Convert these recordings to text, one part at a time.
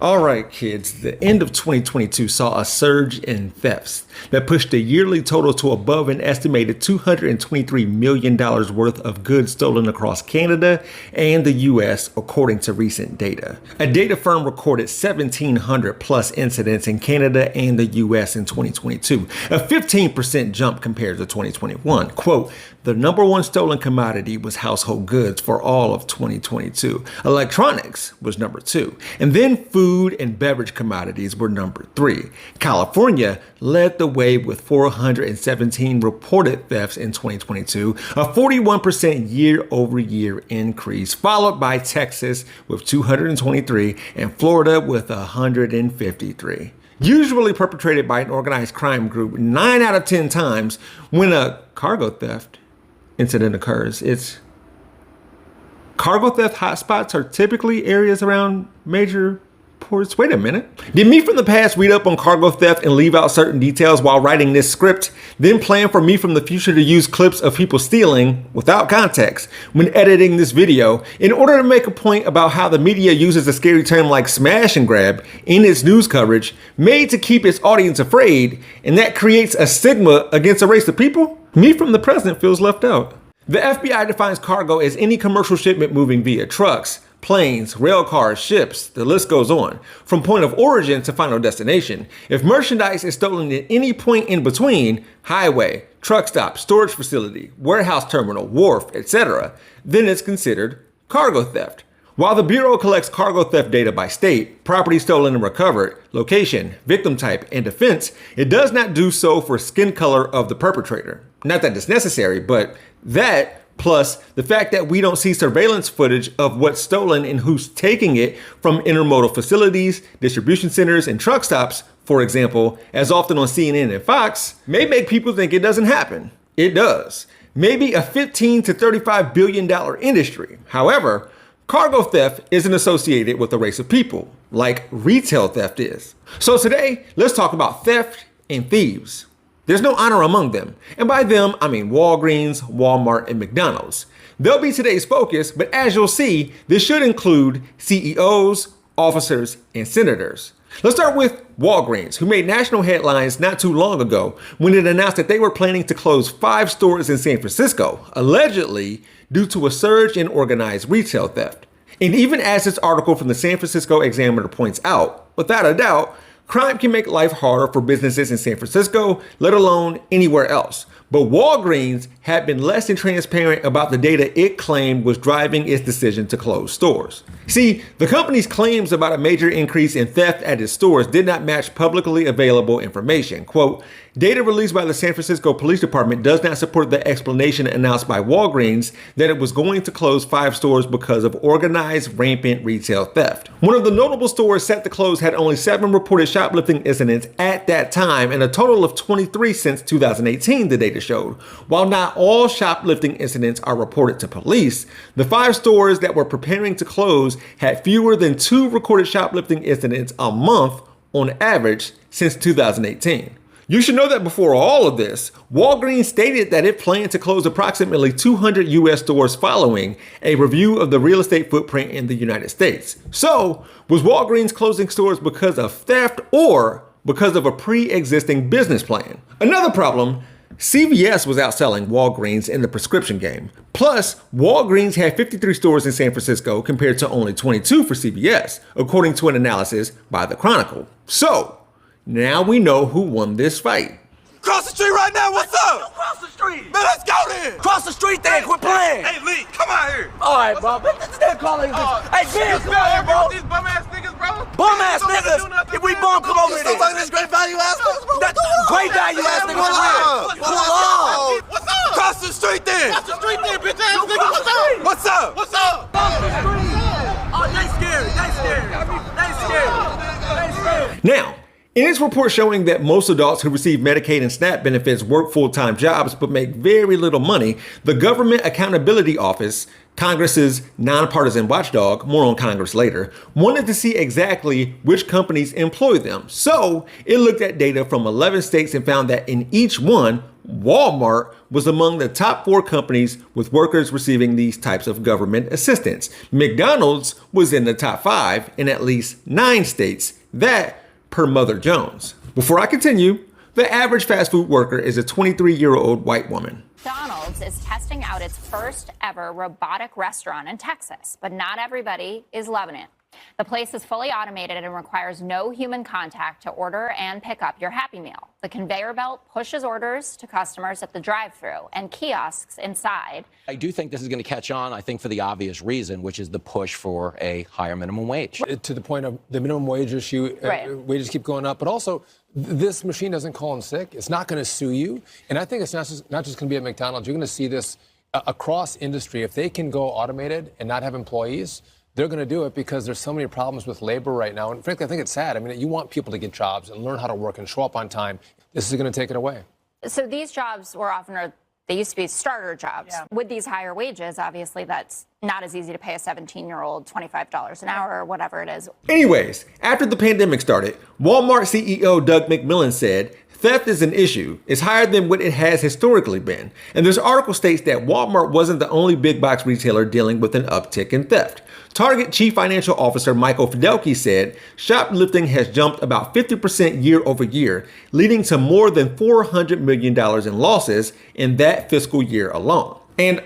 All right, kids, the end of 2022 saw a surge in thefts that pushed the yearly total to above an estimated $223 million worth of goods stolen across Canada and the US, according to recent data. A data firm recorded 1,700 plus incidents in Canada and the US in 2022, a 15% jump compared to 2021. Quote, the number one stolen commodity was household goods for all of 2022. Electronics was number two. And then food and beverage commodities were number three. California led the way with 417 reported thefts in 2022, a 41% year-over-year increase, followed by Texas with 223 and Florida with 153. Usually perpetrated by an organized crime group 9 out of 10 times when a cargo theft incident occurs. It's cargo theft hotspots are typically areas around major ports. Wait a minute. Did me from the past read up on cargo theft and leave out certain details while writing this script, then plan for me from the future to use clips of people stealing without context when editing this video in order to make a point about how the media uses a scary term like smash and grab in its news coverage made to keep its audience afraid, and that creates a stigma against a race of people? Me from the present feels left out. The FBI defines cargo as any commercial shipment moving via trucks, planes, rail cars, ships, the list goes on, from point of origin to final destination. If merchandise is stolen at any point in between, highway, truck stop, storage facility, warehouse terminal, wharf, etc., then it's considered cargo theft. While the Bureau collects cargo theft data by state, property stolen and recovered, location, victim type, and offense, it does not do so for skin color of the perpetrator. Not that it's necessary, but that plus the fact that we don't see surveillance footage of what's stolen and who's taking it from intermodal facilities, distribution centers, and truck stops, for example, as often on CNN and Fox, may make people think it doesn't happen. It does. Maybe a $15 to $35 billion industry. However, cargo theft isn't associated with a race of people, like retail theft is. So today, let's talk about theft and thieves. There's no honor among them. And by them, I mean Wal Greens, Wal Mart, and McDonald's. They'll be today's focus, but as you'll see, this should include CEOs, officers, and senators. Let's start with Wal Greens, who made national headlines not too long ago when it announced that they were planning to close 5 stores in San Francisco, allegedly due to a surge in organized retail theft. And even as this article from the San Francisco Examiner points out, without a doubt, crime can make life harder for businesses in San Francisco, let alone anywhere else. But Wal Greens had been less than transparent about the data it claimed was driving its decision to close stores. See, the company's claims about a major increase in theft at its stores did not match publicly available information. Quote, data released by the San Francisco Police Department does not support the explanation announced by Wal Greens that it was going to close 5 stores because of organized, rampant retail theft. One of the notable stores set to close had only 7 reported shoplifting incidents at that time and a total of 23 since 2018, the data showed. While not all shoplifting incidents are reported to police, the 5 stores that were preparing to close had fewer than 2 recorded shoplifting incidents a month on average since 2018. You should know that before all of this, Wal Greens stated that it planned to close approximately 200 US stores following a review of the real estate footprint in the United States. So, was Wal Greens closing stores because of theft or because of a pre-existing business plan? Another problem, CVS was outselling Wal Greens in the prescription game. Plus, Wal Greens had 53 stores in San Francisco compared to only 22 for CVS, according to an analysis by the Chronicle. So, now we know who won this fight. Cross the street right now, what's up? Cross the street. Man, let's go then. Cross the street then, quit playing. Hey, Lee, come out here. All right, bro. They're calling this. Hey, Ben, come out here, bro. These bum ass niggas, bro. Bum ass niggas. If we bum, come over here. This great value ass niggas, That's great value ass niggas. Pull up. What's up? Cross the street then. Cross the street then, bitch ass niggas. What's up? What's up? Cross the street. Oh, they scared. They scared. They scared. They scared. Now, in its report showing that most adults who receive Medicaid and SNAP benefits work full-time jobs but make very little money, the Government Accountability Office, Congress's nonpartisan watchdog, more on Congress later, wanted to see exactly which companies employ them. So it looked at data from 11 states and found that in each one, Walmart was among the top 4 companies with workers receiving these types of government assistance. McDonald's was in the top 5 in at least 9 states. That per Mother Jones. Before I continue, the average fast food worker is a 23-year-old white woman. McDonald's is testing out its first ever robotic restaurant in Texas, but not everybody is loving it. The place is fully automated and requires no human contact to order and pick up your Happy Meal. The conveyor belt pushes orders to customers at the drive-thru and kiosks inside. I do think this is going to catch on, I think, for the obvious reason, which is the push for a higher minimum wage. To the point of the minimum wage issue, Right. Wages keep going up, but also this machine doesn't call in sick. It's not going to sue you. And I think it's not just going to be at McDonald's. You're going to see this across industry. If they can go automated and not have employees, they're going to do it because there's so many problems with labor right now. And frankly, I think it's sad. I mean, you want people to get jobs and learn how to work and show up on time. This is going to take it away. So these jobs were often, they used to be starter jobs. Yeah. With these higher wages, obviously, that's not as easy to pay a 17-year-old $25 an hour or whatever it is. Anyways, after the pandemic started, Walmart CEO Doug McMillon said, theft is an issue. It's higher than what it has historically been. And this article states that Walmart wasn't the only big box retailer dealing with an uptick in theft. Target Chief Financial Officer Michael Fidelki said shoplifting has jumped about 50% year over year, leading to more than $400 million in losses in that fiscal year alone. And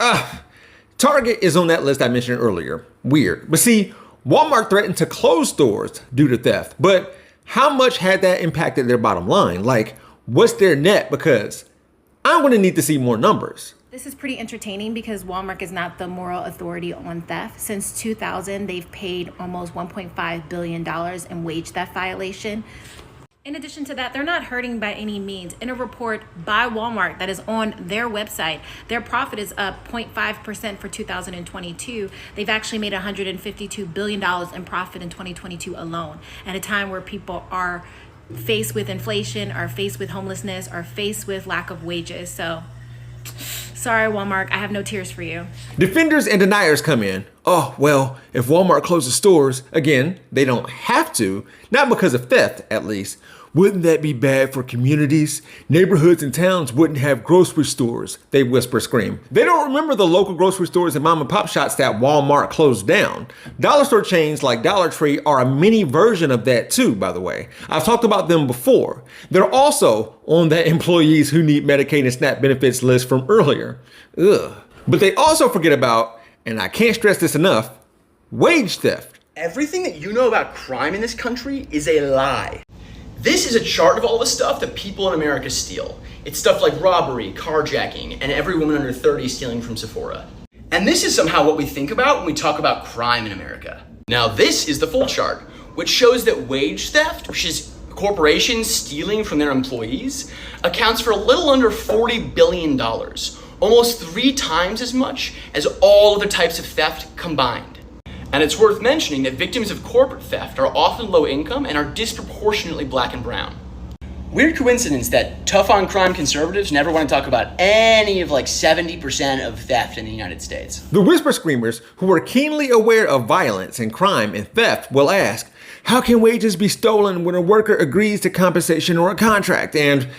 Target is on that list I mentioned earlier. Weird. But see, Walmart threatened to close stores due to theft. But how much had that impacted their bottom line? Like, what's their net? Because I'm going to need to see more numbers. This is pretty entertaining because Walmart is not the moral authority on theft. Since 2000, they've paid almost $1.5 billion in wage theft violation. In addition to that, they're not hurting by any means. In a report by Walmart that is on their website, their profit is up 0.5% for 2022. They've actually made $152 billion in profit in 2022 alone, at a time where people are faced with inflation, are faced with homelessness, are faced with lack of wages. So, sorry, Walmart, I have no tears for you. Defenders and deniers come in. Oh, well, if Walmart closes stores, again, they don't have to, not because of theft, at least. Wouldn't that be bad for communities? Neighborhoods and towns wouldn't have grocery stores, they whisper scream. They don't remember the local grocery stores and mom and pop shops that Walmart closed down. Dollar store chains like Dollar Tree are a mini version of that too, by the way. I've talked about them before. They're also on that employees who need Medicaid and SNAP benefits list from earlier. Ugh. But they also forget about, and I can't stress this enough, wage theft. Everything that you know about crime in this country is a lie. This is a chart of all the stuff that people in America steal. It's stuff like robbery, carjacking, and every woman under 30 stealing from Sephora. And this is somehow what we think about when we talk about crime in America. Now this is the full chart, which shows that wage theft, which is corporations stealing from their employees, accounts for a little under $40 billion, almost 3 times as much as all other types of theft combined. And it's worth mentioning that victims of corporate theft are often low income and are disproportionately black and brown. Weird coincidence that tough on crime conservatives never want to talk about any of like 70% of theft in the United States. The whisper screamers, who are keenly aware of violence and crime and theft, will ask, how can wages be stolen when a worker agrees to compensation or a contract? And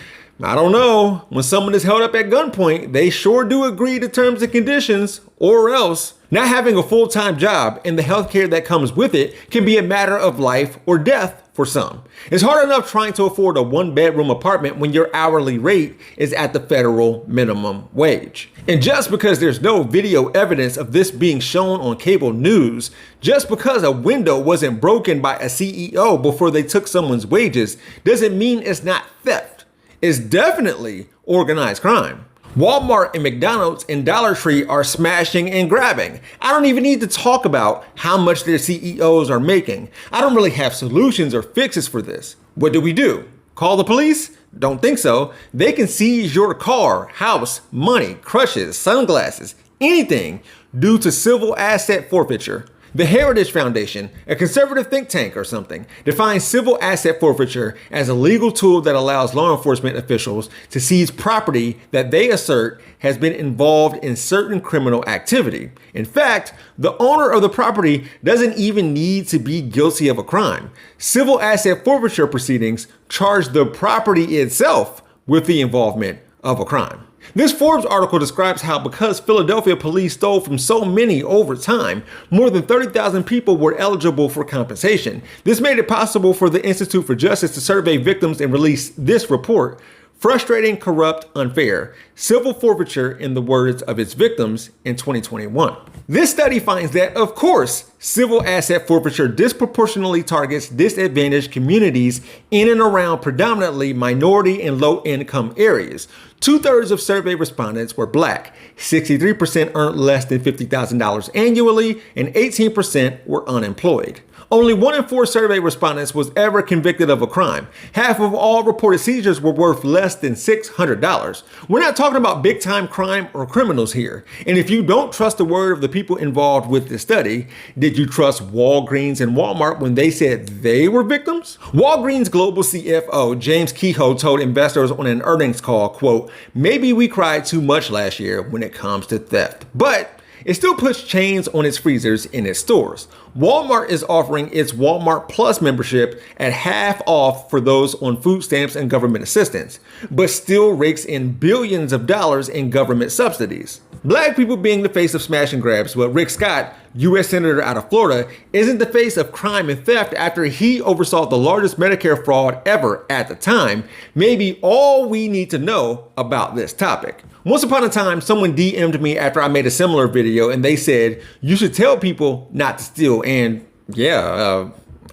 I don't know, when someone is held up at gunpoint, they sure do agree to terms and conditions, or else. Not having a full-time job and the healthcare that comes with it can be a matter of life or death for some. It's hard enough trying to afford a 1-bedroom apartment when your hourly rate is at the federal minimum wage. And just because there's no video evidence of this being shown on cable news, just because a window wasn't broken by a CEO before they took someone's wages, doesn't mean it's not theft. It's definitely organized crime. Walmart and McDonald's and Dollar Tree are smashing and grabbing. I don't even need to talk about how much their CEOs are making. I don't really have solutions or fixes for this. What do? Call the police? Don't think so. They can seize your car, house, money, crutches, sunglasses, anything due to civil asset forfeiture. The Heritage Foundation, a conservative think tank or something, defines civil asset forfeiture as a legal tool that allows law enforcement officials to seize property that they assert has been involved in certain criminal activity. In fact, the owner of the property doesn't even need to be guilty of a crime. Civil asset forfeiture proceedings charge the property itself with the involvement of a crime. This Forbes article describes how because Philadelphia police stole from so many over time, more than 30,000 people were eligible for compensation. This made it possible for the Institute for Justice to survey victims and release this report. Frustrating, corrupt, unfair. Civil forfeiture in the words of its victims in 2021. This study finds that, of course, civil asset forfeiture disproportionately targets disadvantaged communities in and around predominantly minority and low-income areas. 2/3 of survey respondents were Black, 63% earned less than $50,000 annually, and 18% were unemployed. Only 1 in 4 survey respondents was ever convicted of a crime. Half of all reported seizures were worth less than $600. We're not talking about big time crime or criminals here. And if you don't trust the word of the people involved with this study, did you trust Wal Greens and Walmart when they said they were victims? Wal Greens global CFO James Kehoe told investors on an earnings call, quote, "Maybe we cried too much last year when it comes to theft, but it still puts chains on its freezers in its stores. Walmart is offering its Walmart Plus membership at half off for those on food stamps and government assistance, but still rakes in billions of dollars in government subsidies. Black people being the face of smash and grabs, but Rick Scott, U.S. Senator out of Florida, isn't the face of crime and theft after he oversaw the largest Medicare fraud ever at the time, maybe all we need to know about this topic. Once upon a time, someone DM'd me after I made a similar video and they said, you should tell people not to steal. And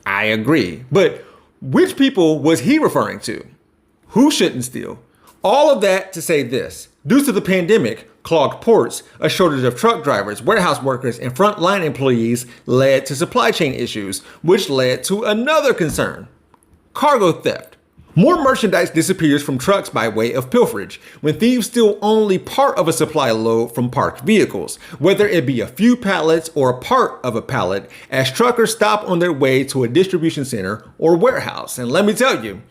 I agree. But which people was he referring to? Who shouldn't steal? All of that to say this. Due to the pandemic, clogged ports, a shortage of truck drivers, warehouse workers, and frontline employees led to supply chain issues, which led to another concern: cargo theft. More merchandise disappears from trucks by way of pilferage, when thieves steal only part of a supply load from parked vehicles, whether it be a few pallets or a part of a pallet, as truckers stop on their way to a distribution center or warehouse. And let me tell you,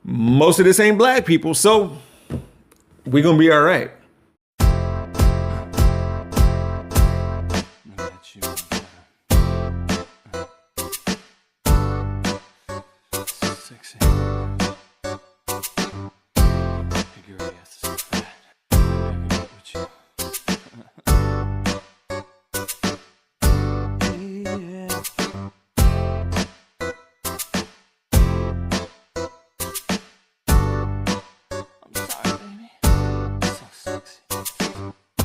most of this ain't black people, so we're gonna be all right.